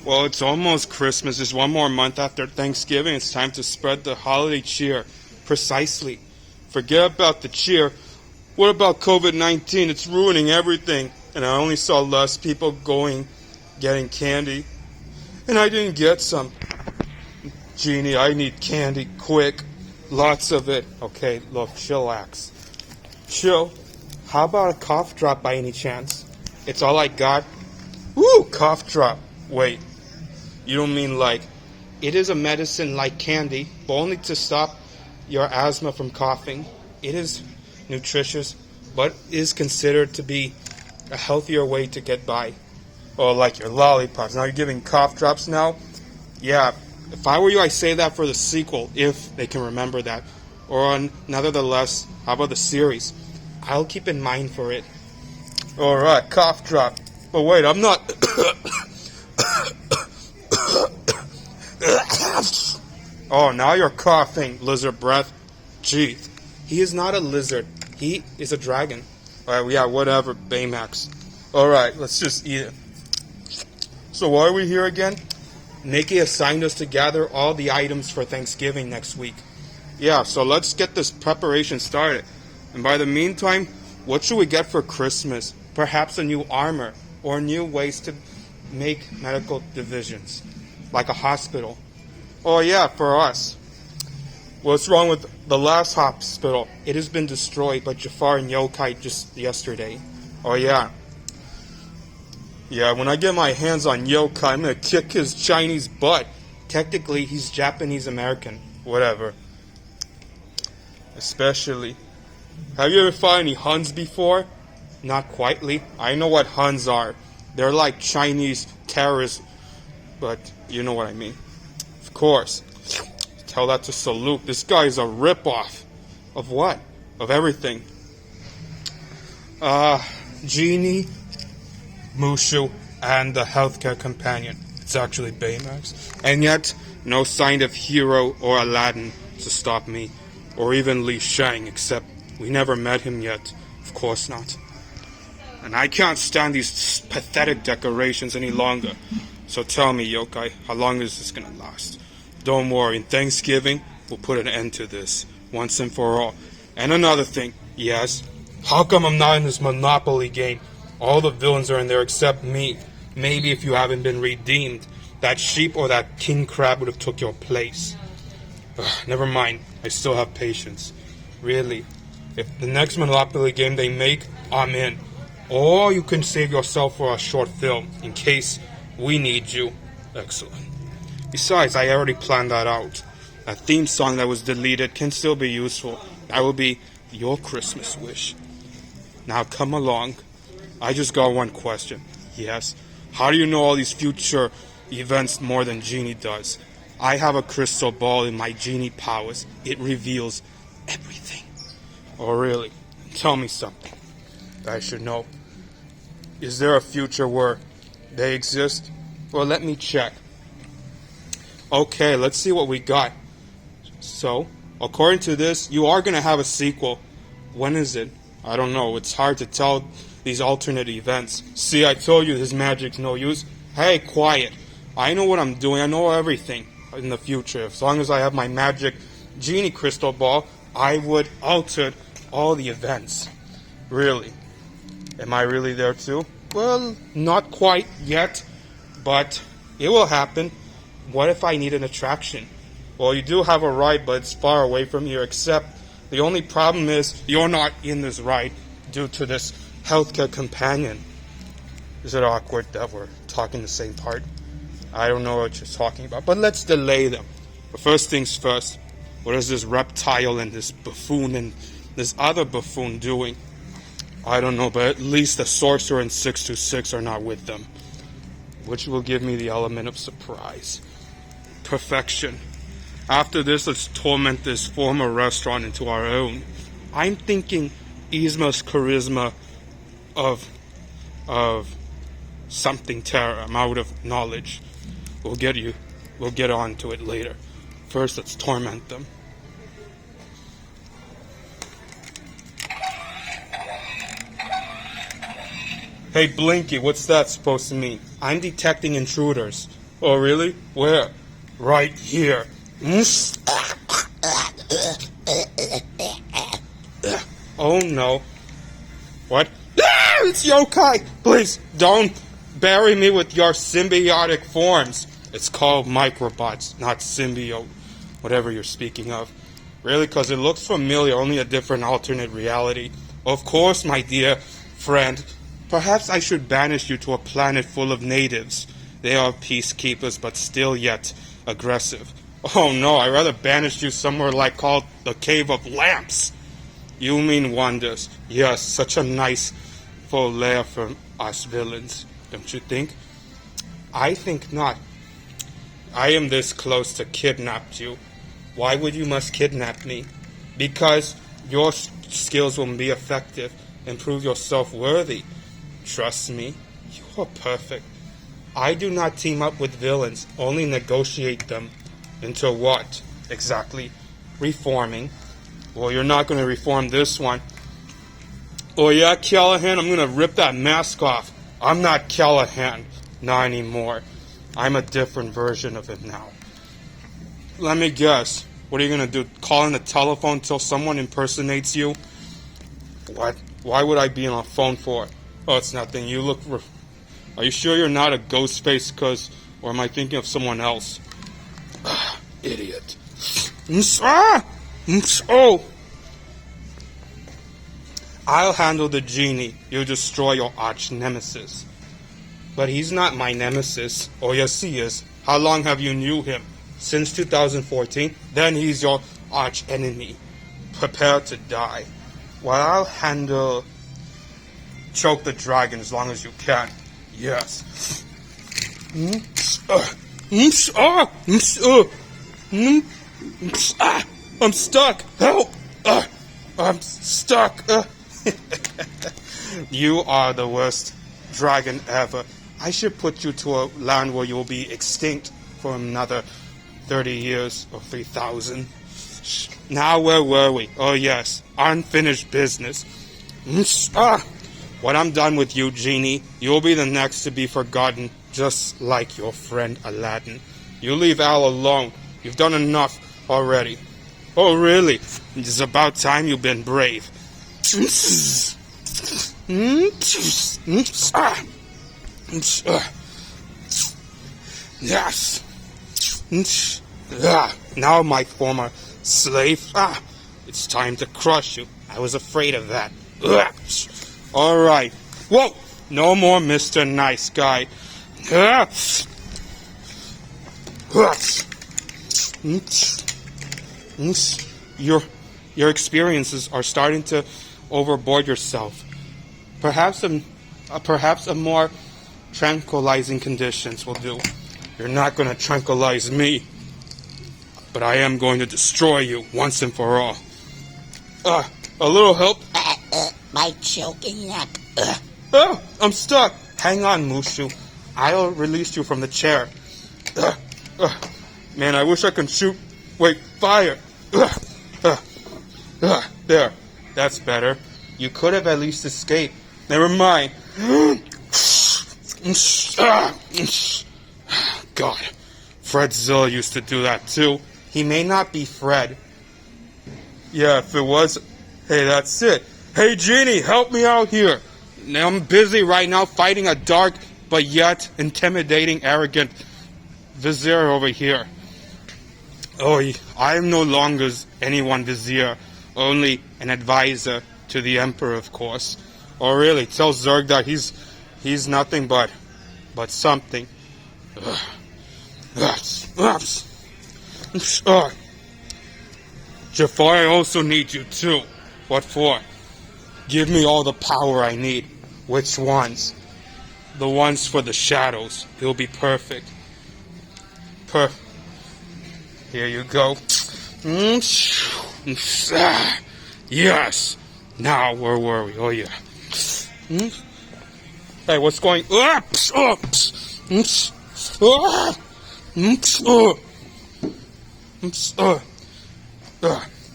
Well, it's almost Christmas. Just one more month after Thanksgiving. It's time to spread the holiday cheer. Precisely. Forget about the cheer. What about COVID-19? It's ruining everything. And I only saw less people getting candy. And I didn't get some. Genie, I need candy quick. Lots of it. Okay, look, chillax. Chill. How about a cough drop by any chance? It's all I got. Woo, cough drop. Wait, you don't mean like, it is a medicine like candy, but only to stop your asthma from coughing. It is nutritious, but is considered to be a healthier way to get by. Oh, like your lollipops. Now you're giving cough drops now? Yeah, if I were you, I'd say that for the sequel, if they can remember that. Or nevertheless, how about the series? I'll keep in mind for it. Alright, cough drop. But wait, I'm not... Oh, now you're coughing, lizard breath. Gee, he is not a lizard. He is a dragon. Alright, yeah, whatever, baymax. Alright, let's just eat it. So why are we here again? Nikki assigned us to gather all the items for Thanksgiving next week. Yeah, so let's get this preparation started. And by the meantime, what should we get for Christmas? Perhaps a new armor or new ways to make medical divisions, like a hospital. Oh yeah, for us. What's wrong with the last hospital? It has been destroyed by Jafar and yokai just yesterday. Oh yeah. Yeah, when I get my hands on yokai, I'm gonna kick his Chinese butt. Technically, he's Japanese American. Whatever. Especially. Have you ever fought any Huns before? Not quietly. I know what Huns are. They're like Chinese terrorists, but you know what I mean. Of course. Tell that to Salute. This guy is a ripoff. Of what? Of everything. Genie, Mushu, and the healthcare companion. It's actually Baymax. And yet, no sign of Hero or Aladdin to stop me. Or even Li Shang, except we never met him yet. Of course not. And I can't stand these pathetic decorations any longer. So tell me, yokai, how long is this gonna last? Don't worry, in Thanksgiving, we'll put an end to this, once and for all. And another thing, yes, how come I'm not in this Monopoly game? All the villains are in there except me. Maybe if you haven't been redeemed, that sheep or that king crab would have took your place. Never mind, I still have patience. Really, if the next Monopoly game they make, I'm in. Or you can save yourself for a short film, in case we need you. Excellent. Besides, I already planned that out. That theme song that was deleted can still be useful. That will be your Christmas wish. Now come along. I just got one question. Yes, how do you know all these future events more than Genie does? I have a crystal ball in my Genie powers. It reveals everything. Oh really? Tell me something that I should know. Is there a future where they exist? Well, let me check. Okay, let's see what we got. So, according to this, you are going to have a sequel. When is it? I don't know. It's hard to tell these alternate events. See, I told you his magic's no use. Hey, quiet. I know what I'm doing. I know everything in the future. As long as I have my magic Genie crystal ball, I would alter all the events. Really. Am I really there too? Well, not quite yet, but it will happen. What if I need an attraction? Well, you do have a ride, but it's far away from here, except the only problem is you're not in this ride due to this healthcare companion. Is it awkward that we're talking the same part? I don't know what you're talking about, but let's delay them. But first things first, what is this reptile and this buffoon and this other buffoon doing? I don't know, but at least the sorcerer and 626 are not with them, which will give me the element of surprise. Perfection. After this, let's torment this former restaurant into our own. I'm thinking Yzma's charisma of something terror. I'm out of knowledge. We'll get on to it later. First, let's torment them. Hey Blinky, what's that supposed to mean? I'm detecting intruders. Oh, really? Where? Right here. Oh, no. What? It's yokai! Please, don't bury me with your symbiotic forms. It's called microbots, not symbiote, whatever you're speaking of. Really, because it looks familiar, only a different alternate reality. Of course, my dear friend. Perhaps I should banish you to a planet full of natives. They are peacekeepers, but still yet aggressive. Oh no, I'd rather banish you somewhere like called the Cave of Lamps. You mean wonders. Yes, such a nice full lair for us villains, don't you think? I think not. I am this close to kidnapped you. Why would you must kidnap me? Because your skills will be effective and prove yourself worthy. Trust me, you are perfect. I do not team up with villains, only negotiate them. Into what? Exactly. Reforming. Well, you're not going to reform this one. Oh yeah, Callahan, I'm going to rip that mask off. I'm not Callahan. Not anymore. I'm a different version of him now. Let me guess. What are you going to do? Call in the telephone till someone impersonates you? What? Why would I be on a phone for? Oh, it's nothing. You look... Are you sure you're not a ghost face? Or am I thinking of someone else? Idiot. Oh! I'll handle the genie. You destroy your arch nemesis. But he's not my nemesis. Oh, yes, he is. How long have you knew him? Since 2014? Then he's your arch enemy. Prepare to die. Well, I'll handle... Choke the dragon as long as you can. Yes. I'm stuck. Help! I'm stuck. You are the worst dragon ever. I should put you to a land where you'll be extinct for another 30 years or 3,000. Now where were we? Oh yes, unfinished business. When I'm done with you, Genie, you'll be the next to be forgotten, just like your friend Aladdin. You leave Al alone. You've done enough already. Oh, really? It's about time you've been brave. Yes. Now, my former slave. It's time to crush you. I was afraid of that. All right. Whoa! No more Mr. Nice Guy. Your experiences are starting to overboard yourself. Perhaps a more tranquilizing conditions will do. You're not going to tranquilize me, but I am going to destroy you once and for all. A little help? My choking neck. Oh, I'm stuck. Hang on, Mushu. I'll release you from the chair. Man, I wish I could shoot. Wait, fire. There. That's better. You could have at least escaped. Never mind. God. Fredzilla used to do that too. He may not be Fred. Yeah, if it was... Hey, that's it. Hey, Genie, help me out here. Now I'm busy right now fighting a dark but yet intimidating, arrogant vizier over here. Oh, I am no longer anyone vizier, only an advisor to the emperor, of course. Oh, really? Tell Zerg that he's nothing but something. Jafar, I also need you too. What for? Give me all the power I need. Which ones? The ones for the shadows. He'll be perfect. Here you go. Yes. Now, where were we? Oh, yeah. Hey, what's going...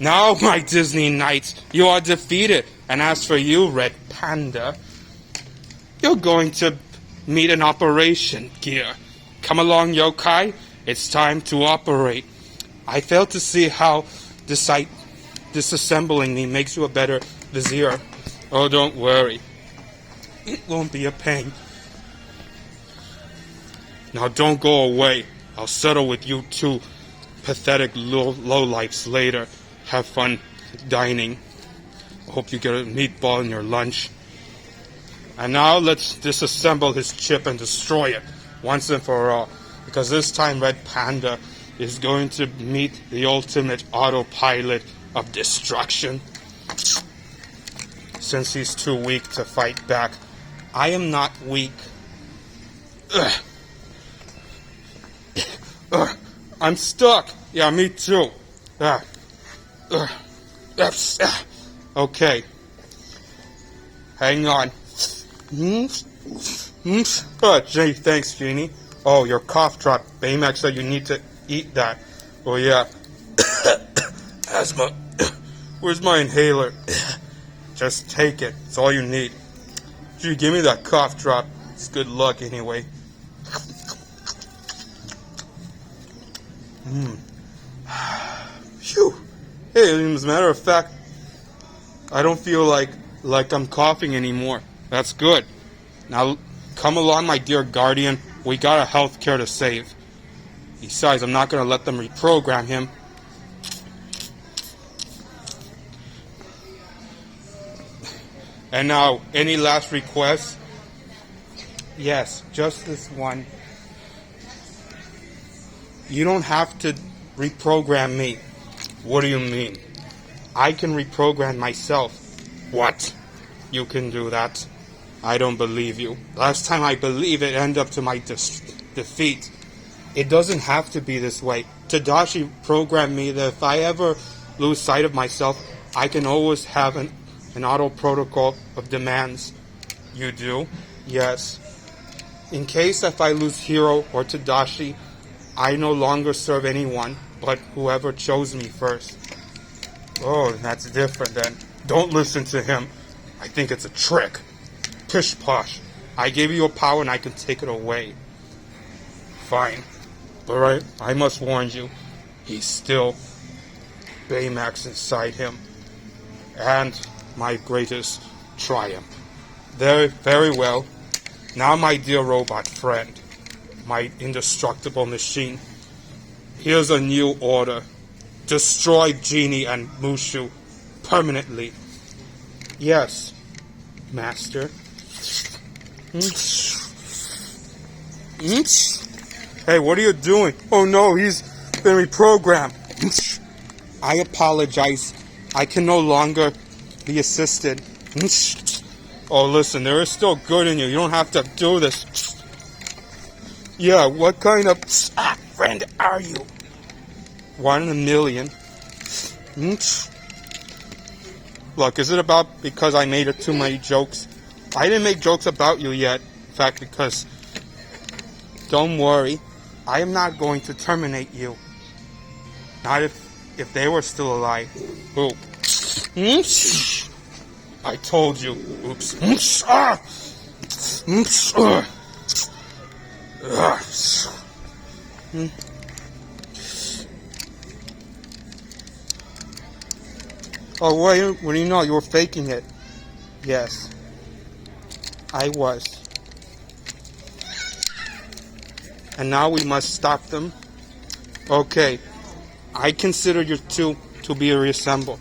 Now, my Disney Knights, you are defeated. And as for you, Red Panda, you're going to meet an operation gear. Come along, yokai. It's time to operate. I fail to see how disassembling me makes you a better vizier. Oh, don't worry. It won't be a pain. Now don't go away. I'll settle with you two pathetic lowlifes later. Have fun dining. I hope you get a meatball in your lunch. And now let's disassemble his chip and destroy it once and for all. Because this time Red Panda is going to meet the ultimate autopilot of destruction. Since he's too weak to fight back, I am not weak. I'm stuck. Yeah, me too. Okay. Hang on. Oh, gee, thanks, Genie. Oh, your cough drop. Baymax said you need to eat that. Oh, yeah. Asthma. Where's my inhaler? Just take it. It's all you need. Gee, give me that cough drop. It's good luck anyway. Phew. Hey, as a matter of fact, I don't feel like I'm coughing anymore. That's good. Now, come along, my dear guardian. We got a healthcare to save. Besides, I'm not going to let them reprogram him. And now, any last requests? Yes, just this one. You don't have to reprogram me. What do you mean? I can reprogram myself. What? You can do that? I don't believe you. Last time I believe it ended up to my defeat. It doesn't have to be this way. Tadashi programmed me that if I ever lose sight of myself, I can always have an auto protocol of demands. You do? Yes. In case if I lose Hiro or Tadashi, I no longer serve anyone but whoever chose me first. Oh, that's different then. Don't listen to him. I think it's a trick. Pish posh. I gave you a power and I can take it away. Fine. But I must warn you, he's still Baymax inside him. And my greatest triumph. Very well. Now, my dear robot friend, my indestructible machine, here's a new order. Destroy Genie and Mushu permanently. Yes, Master. Hey, what are you doing? Oh no, he's been reprogrammed. I apologize. I can no longer be assisted. Oh, listen, there is still good in you. You don't have to do this. Yeah, what kind of friend are you? 1 in a million. Look, is it about because I made too many jokes? I didn't make jokes about you yet. In fact, because don't worry, I am not going to terminate you. Not if they were still alive. Ooh. I told you. Oops. Oh, what do you know? You were faking it. Yes. I was. And now we must stop them. Okay. I consider you two to be reassembled.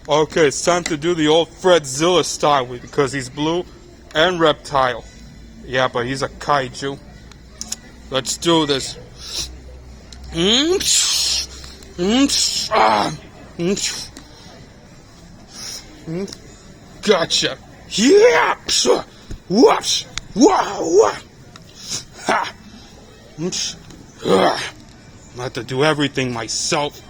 Okay, it's time to do the old Fredzilla style because he's blue and reptile. Yeah, but he's a kaiju. Let's do this. Gotcha. Yeah. Whoosh. Wow. Ha. I'm gonna have to do everything myself.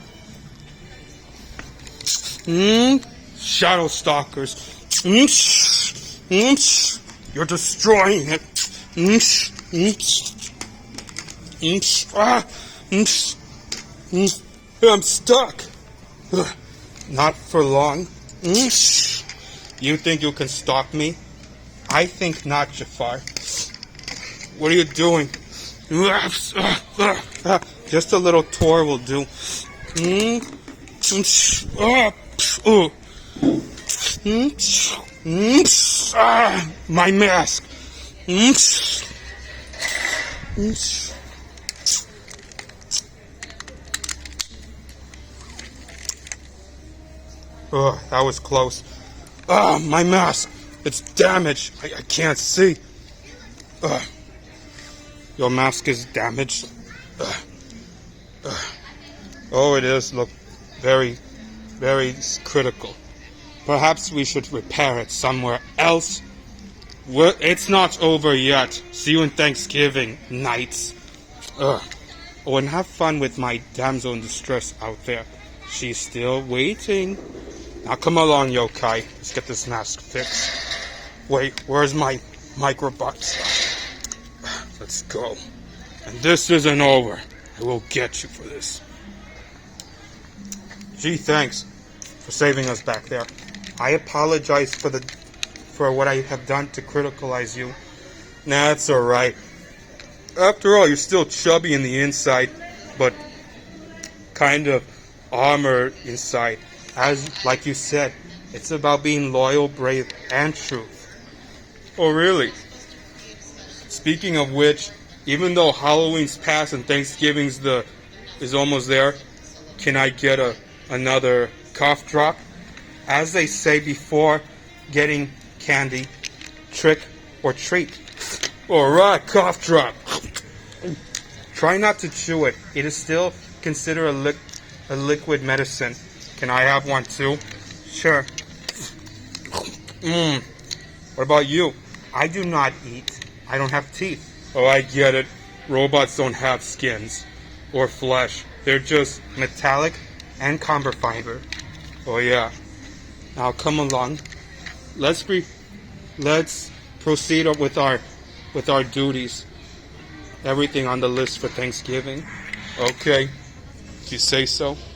Shadow Stalkers. You're destroying it. I'm stuck. Not for long. You think you can stop me? I think not, Jafar. What are you doing? Just a little tour will do. My mask. Oh, that was close. Oh, my mask. It's damaged. I can't see. Your mask is damaged. Oh, it is. Look, very, very critical. Perhaps we should repair it somewhere else. It's not over yet. See you in Thanksgiving nights. Oh, and have fun with my damsel in distress out there. She's still waiting. Now come along, yokai. Let's get this mask fixed. Wait, where's my microbots? Let's go. And this isn't over. I will get you for this. Gee, thanks for saving us back there. I apologize for what I have done to criticalize you. Nah, it's alright. After all, you're still chubby in the inside, but kind of armored inside. As, like you said, it's about being loyal, brave, and truth. Oh, really? Speaking of which, even though Halloween's past and Thanksgiving's is almost there, can I get another cough drop? As they say before getting candy, trick or treat. Alright, cough drop. Try not to chew it. It is still considered a liquid medicine. Can I have one too? Sure. What about you? I do not eat. I don't have teeth. Oh, I get it. Robots don't have skins or flesh. They're just metallic and carbon fiber. Oh yeah. Now come along. Let's proceed with our duties. Everything on the list for Thanksgiving. Okay. If you say so.